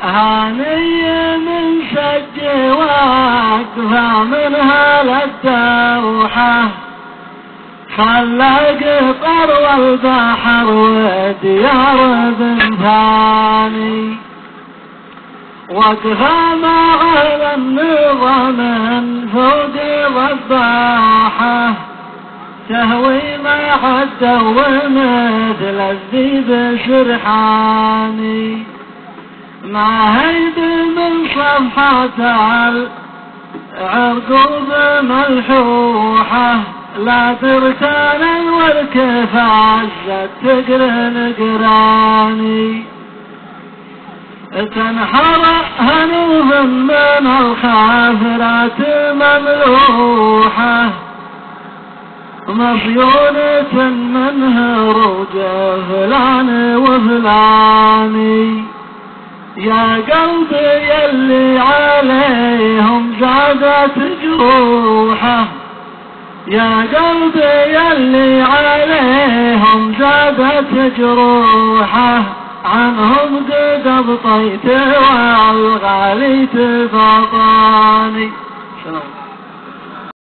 هاني من سج واقفة منها للدوحة، خلى قطر والبحر وديار بن ثاني، وقفة مع النظام فوق ضباحة، تهوي مع الدو مثل الذيب سرحاني، ما هيد من صفحة العرقوب ملحوحة، لا ترتان والكفاز تقر نقراني، تنحر هنوف من الخافرات مملوحة، مصيونة من هروج فلان وفلاني، يا قلبي يلي عليهم زادت جروحه، يا قلبي يلي عليهم زادت جروحه، عنهم قد ابطيت والغالي تبطاني.